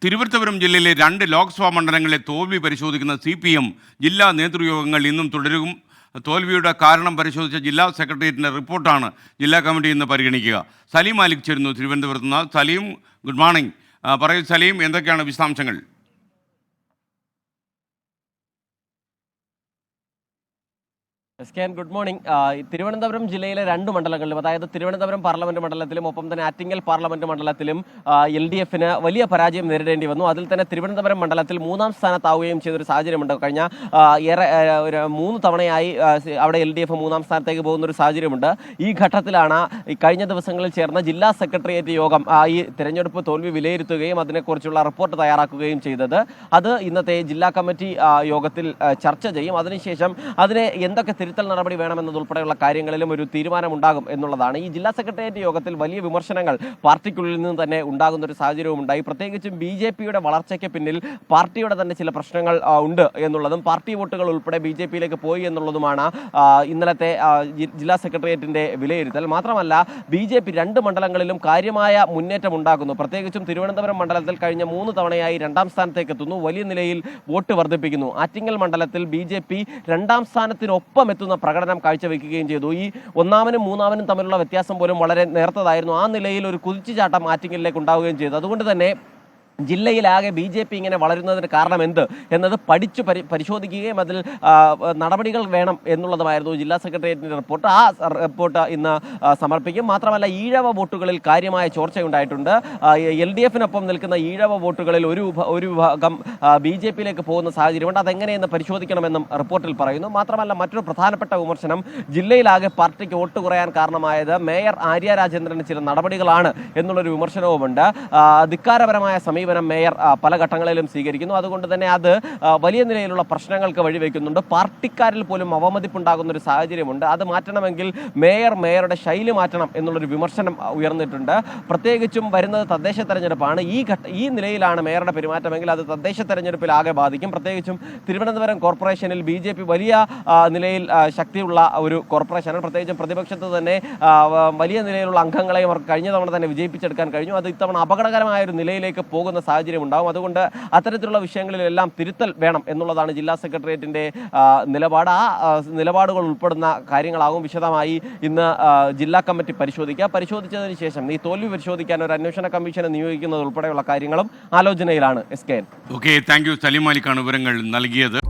തിരുവനന്തപുരം ജില്ലയിലെ 2 ലോക്സഭാ മണ്ഡലങ്ങളിലെ തോൽവി പരിശോധിക്കുന്ന CPM ജില്ലാ നേതൃയോഗങ്ങൾ ഇന്നും തുടരും. തോൽവിയുടെ കാരണം പരിശോധിച്ച ജില്ലാ സെക്രട്ടേറിയറ്റിൻ്റെ റിപ്പോർട്ടാണ് ജില്ലാ കമ്മിറ്റി ഇന്ന് പരിഗണിക്കുക. സലീം മാലിക് ചേരുന്നു തിരുവനന്തപുരത്ത് നിന്ന്. Saleem, good morning. പറയൂ സലീം, എന്തൊക്കെയാണ് വിശദാംശങ്ങൾ? Good morning. തിരുവനന്തപുരം ജില്ലയിലെ 2 മണ്ഡലങ്ങളിലും, അതായത് തിരുവനന്തപുരം പാർലമെന്റ് മണ്ഡലത്തിലും ഒപ്പം തന്നെ ആറ്റിങ്ങൽ പാർലമെന്റ് മണ്ഡലത്തിലും LDFന് വലിയ പരാജയം നേരിടേണ്ടി വന്നു. അതിൽ തന്നെ തിരുവനന്തപുരം മണ്ഡലത്തിൽ 3ാം സ്ഥാനത്താവുകയും ചെയ്തൊരു സാഹചര്യമുണ്ട്. കഴിഞ്ഞ 3 തവണയായി അവിടെ LDF 3ാം സ്ഥാനത്തേക്ക് പോകുന്ന ഒരു സാഹചര്യമുണ്ട്. ഈ ഘട്ടത്തിലാണ് കഴിഞ്ഞ ദിവസങ്ങളിൽ ചേർന്ന ജില്ലാ സെക്രട്ടേറിയറ്റ് യോഗം ഈ തിരഞ്ഞെടുപ്പ് തോൽവി വിലയിരുത്തുകയും അതിനെക്കുറിച്ചുള്ള റിപ്പോർട്ട് തയ്യാറാക്കുകയും ചെയ്തത്. അത് ഇന്നത്തെ ജില്ലാ കമ്മിറ്റി യോഗത്തിൽ ചർച്ച ചെയ്യും. അതിനുശേഷം അതിനെ എന്തൊക്കെ തിരുത്തൽ നടപടി വേണമെന്നതുൾപ്പെടെയുള്ള കാര്യങ്ങളിലും ഒരു തീരുമാനമുണ്ടാകും എന്നുള്ളതാണ്. ഈ ജില്ലാ സെക്രട്ടേറിയറ്റ് യോഗത്തിൽ വലിയ വിമർശനങ്ങൾ പാർട്ടിക്കുള്ളിൽ നിന്ന് തന്നെ ഉണ്ടാകുന്ന ഒരു സാഹചര്യവും ഉണ്ടായി. പ്രത്യേകിച്ചും BJPയുടെ വളർച്ചയ്ക്ക് പിന്നിൽ പാർട്ടിയുടെ തന്നെ ചില പ്രശ്നങ്ങൾ ഉണ്ട് എന്നുള്ളതും പാർട്ടി വോട്ടുകൾ ഉൾപ്പെടെ BJPയിലേക്ക് പോയി എന്നുള്ളതുമാണ് ഇന്നലത്തെ ജില്ലാ സെക്രട്ടേറിയറ്റിന്റെ വിലയിരുത്തൽ. മാത്രമല്ല BJP 2 മണ്ഡലങ്ങളിലും കാര്യമായ മുന്നേറ്റം ഉണ്ടാക്കുന്നു. പ്രത്യേകിച്ചും തിരുവനന്തപുരം മണ്ഡലത്തിൽ കഴിഞ്ഞ 3 തവണയായി 2ാം സ്ഥാനത്തേക്ക് എത്തുന്നു, വലിയ നിലയിൽ വോട്ട് വർദ്ധിപ്പിക്കുന്നു. ആറ്റിങ്ങൽ മണ്ഡലത്തിൽ BJP 2ാം സ്ഥാനത്തിനൊപ്പം എത്തുന്ന പ്രകടനം കാഴ്ചവെക്കുകയും ചെയ്തു. ഈ 1ാമനും 3ാമനും തമ്മിലുള്ള വ്യത്യാസം പോലും വളരെ നേർത്തതായിരുന്നു. ആ നിലയിൽ ഒരു കുതിച്ചുചാട്ടം ആറ്റിങ്ങലിലേക്ക് ഉണ്ടാവുകയും ചെയ്തു. അതുകൊണ്ട് തന്നെ ജില്ലയിലാകെ BJP ഇങ്ങനെ വളരുന്നതിന് കാരണം എന്ത് എന്നത് പരിശോധിക്കുകയും അതിൽ നടപടികൾ വേണം എന്നുള്ളതുമായിരുന്നു ജില്ലാ സെക്രട്ടേറിയറ്റിൻ്റെ റിപ്പോർട്ട്. ആ റിപ്പോർട്ട് ഇന്ന് സമർപ്പിക്കും. മാത്രമല്ല, ഈഴവ വോട്ടുകളിൽ കാര്യമായ ചോർച്ചയുണ്ടായിട്ടുണ്ട്. LDFനൊപ്പം നിൽക്കുന്ന ഈഴവ വോട്ടുകളിൽ ഒരു വിഭാഗം BJPയിലേക്ക് പോകുന്ന സാഹചര്യമുണ്ട്. അതെങ്ങനെയെന്ന് പരിശോധിക്കണമെന്നും റിപ്പോർട്ടിൽ പറയുന്നു. മാത്രമല്ല, മറ്റൊരു പ്രധാനപ്പെട്ട വിമർശനം, ജില്ലയിലാകെ പാർട്ടിക്ക് വോട്ട് കുറയാൻ കാരണമായത് മേയർ ആര്യ രാജേന്ദ്രന് ചില നടപടികളാണ് എന്നുള്ളൊരു വിമർശനവുമുണ്ട്. ധിക്കാരപരമായ സമീപനം മേയർ പല ഘട്ടങ്ങളിലും സ്വീകരിക്കുന്നു. അതുകൊണ്ട് തന്നെ അത് വലിയ നിലയിലുള്ള പ്രശ്നങ്ങൾക്ക് വഴിവെക്കുന്നുണ്ട്. പാർട്ടിക്കാരിൽ പോലും അവമതിപ്പുണ്ടാകുന്ന ഒരു സാഹചര്യമുണ്ട്. അത് മാറ്റണമെങ്കിൽ മേയറുടെ ശൈലി മാറ്റണം എന്നുള്ളൊരു വിമർശനം ഉയർന്നിട്ടുണ്ട്. പ്രത്യേകിച്ചും വരുന്നത് തദ്ദേശ തെരഞ്ഞെടുപ്പാണ്. ഈ നിലയിലാണ് മേയറുടെ പെരുമാറ്റമെങ്കിൽ അത് തദ്ദേശ തെരഞ്ഞെടുപ്പിലാകെ ബാധിക്കും. പ്രത്യേകിച്ചും തിരുവനന്തപുരം കോർപ്പറേഷനിൽ BJP വലിയ നിലയിൽ ശക്തിയുള്ള ഒരു കോർപ്പറേഷനാണ്. പ്രത്യേകിച്ചും പ്രതിപക്ഷത്ത് തന്നെ വലിയ നിലയിലുള്ള അംഗങ്ങളെയും അവർക്ക് കഴിഞ്ഞ തവണ തന്നെ വിജയിപ്പിച്ചെടുക്കാൻ കഴിഞ്ഞു. അത് ഇത്തവണ അപകടകരമായ ഒരു നിലയിലേക്ക് പോകുന്ന സാഹചര്യം ഉണ്ടാകും. അതുകൊണ്ട് അത്തരത്തിലുള്ള വിഷയങ്ങളിലെല്ലാം തിരുത്തൽ വേണം എന്നുള്ളതാണ് ജില്ലാ സെക്രട്ടേറിയറ്റിന്റെ നിലപാട്. ആ നിലപാടുകൾ ഉൾപ്പെടുന്ന കാര്യങ്ങളാകും വിശദമായി ഇന്ന് ജില്ലാ കമ്മിറ്റി പരിശോധിച്ചതിന് ശേഷം ഈ തോൽവി പരിശോധിക്കാൻ ഒരു അന്വേഷണ കമ്മീഷനെ നിയോഗിക്കുന്നത് ഉൾപ്പെടെയുള്ള കാര്യങ്ങളും ആലോചനയിലാണ്. Okay, thank you. സലീം മാലിക്കാണ് വിവരങ്ങൾ നൽകിയത്.